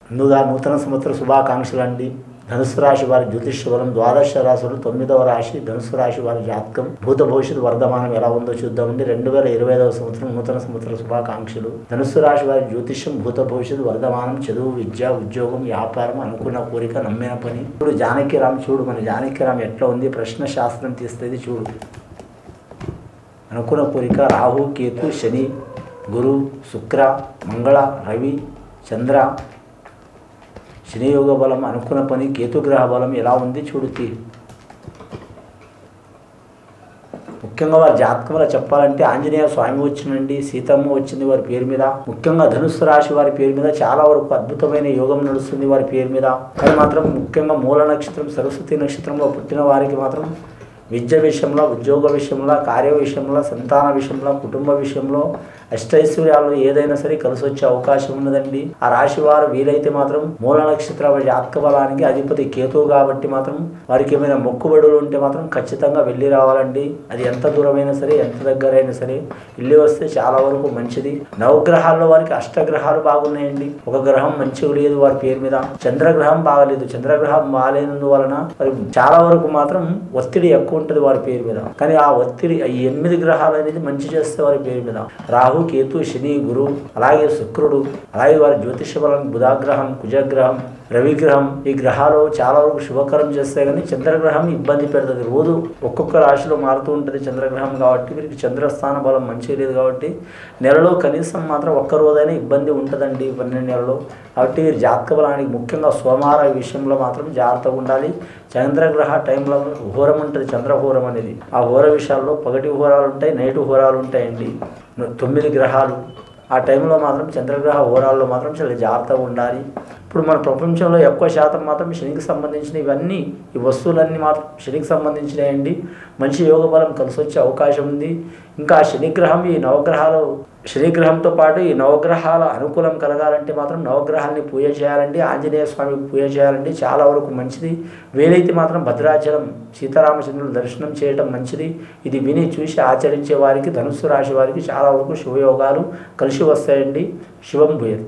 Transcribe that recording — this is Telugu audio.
ముందుగా నూతన సంవత్సర శుభాకాంక్షలు అండి. ధనుసు రాశి వారి జ్యోతిష్య బలం ద్వాదశ రాశులు 9వ రాశి ధనుసు రాశి వారి జాతకం భూత భవిష్యత్తు వర్ధమానం ఎలా ఉందో చూద్దామండి. 2025వ సంవత్సరం నూతన సంవత్సర శుభాకాంక్షలు. ధనుసు రాశి వారి జ్యోతిష్యం భూత భవిష్యత్తు వర్ధమానం చదువు విద్య ఉద్యోగం వ్యాపారం అనుకున్న కోరిక నమ్మిన పని. ఇప్పుడు జానకిరామ్ చూడు, మన జానకిరామ్ ఎట్లా ఉంది, ప్రశ్న శాస్త్రం తీస్తుంది చూడు. అనుకున్న కోరిక రాహు కేతు శని గురు శుక్ర మంగళ రవి చంద్ర శని యోగ బలం అనుకున్న పని కేతుగ్రహ బలం ఎలా ఉంది చూడుతి. ముఖ్యంగా వారి జాతకంలో చెప్పాలంటే ఆంజనేయ స్వామి వచ్చినండి, సీతమ్మ వచ్చింది వారి పేరు మీద. ముఖ్యంగా ధనుస్సు రాశి వారి పేరు మీద చాలా వరకు అద్భుతమైన యోగం నడుస్తుంది వారి పేరు మీద. కానీ మాత్రం ముఖ్యంగా మూల నక్షత్రం సరస్వతి నక్షత్రంలో పుట్టిన వారికి మాత్రం విద్య విషయంలో ఉద్యోగ విషయంలో కార్య విషయంలో సంతాన విషయంలో కుటుంబ విషయంలో అష్టైశ్వర్యాల్లో ఏదైనా సరే కలిసి వచ్చే అవకాశం ఉన్నదండి. ఆ రాశి వారు వీలైతే మాత్రం మూల నక్షత్ర జాతక బలానికి అధిపతి కేతువు కాబట్టి మాత్రం వారికి ఏమైనా మొక్కుబడులు ఉంటే మాత్రం ఖచ్చితంగా వెళ్ళి రావాలండి. అది ఎంత దూరమైనా సరే ఎంత దగ్గరైనా సరే వెళ్ళి వస్తే చాలా వరకు మంచిది. నవగ్రహాల్లో వారికి అష్టగ్రహాలు బాగున్నాయండి. ఒక గ్రహం మంచిగా లేదు వారి పేరు మీద, చంద్రగ్రహం బాగలేదు. చంద్రగ్రహం బాగాలేనందువలన చాలా వరకు మాత్రం ఒత్తిడి ఎక్కువ ఉంటుంది వారి పేరు మీద. కానీ ఆ ఒత్తిడి 8 గ్రహాలు అనేది మంచి చేస్తే వారి పేరు మీద రాహు కేతు శని గురు అలాగే శుక్రుడు అలాగే వారి జ్యోతిష బలం బుధాగ్రహం కుజగ్రహం రవిగ్రహం ఈ గ్రహాలు చాలా వరకు శుభకరం చేస్తాయి. కానీ చంద్రగ్రహం ఇబ్బంది పెడుతుంది. రోజు ఒక్కొక్క రాశిలో మారుతూ ఉంటుంది చంద్రగ్రహం కాబట్టి వీరికి చంద్రస్థాన బలం మంచిగా లేదు కాబట్టి నెలలో కనీసం మాత్రం ఒక్క రోజైనా ఇబ్బంది ఉంటుందండి 12 నెలలో. కాబట్టి వీరి జాతక బలానికి ముఖ్యంగా సోమవారం విషయంలో మాత్రం జాగ్రత్తగా ఉండాలి. చంద్రగ్రహ టైంలో హోరం ఉంటుంది, చంద్రహోరం అనేది. ఆ హోర విషయాల్లో పగటి హోరాలు ఉంటాయి, నైటు హోరాలు ఉంటాయండి. 9 గ్రహాలు ఆ టైంలో మాత్రం చంద్రగ్రహ హోరాల్లో మాత్రం చాలా జాగ్రత్తగా ఉండాలి. ఇప్పుడు మన ప్రపంచంలో ఎక్కువ శాతం మాత్రం శనికి సంబంధించిన ఇవన్నీ ఈ వస్తువులన్నీ మాత్రం శనికి సంబంధించినయండి. మంచి యోగ బలం కలిసి వచ్చే అవకాశం ఉంది. ఇంకా శనిగ్రహం ఈ నవగ్రహాలు శనిగ్రహంతో పాటు ఈ నవగ్రహాల అనుకూలం కలగాలంటే మాత్రం నవగ్రహాలని పూజ చేయాలండి. ఆంజనేయ స్వామికి పూజ చేయాలండి, చాలా వరకు మంచిది. వీలైతే మాత్రం భద్రాచలం సీతారామచంద్రుల దర్శనం చేయడం మంచిది. ఇది విని చూసి ఆచరించే వారికి ధనుస్సు రాశి వారికి చాలా వరకు శుభయోగాలు కలిసి వస్తాయండి. శుభం భూయత్.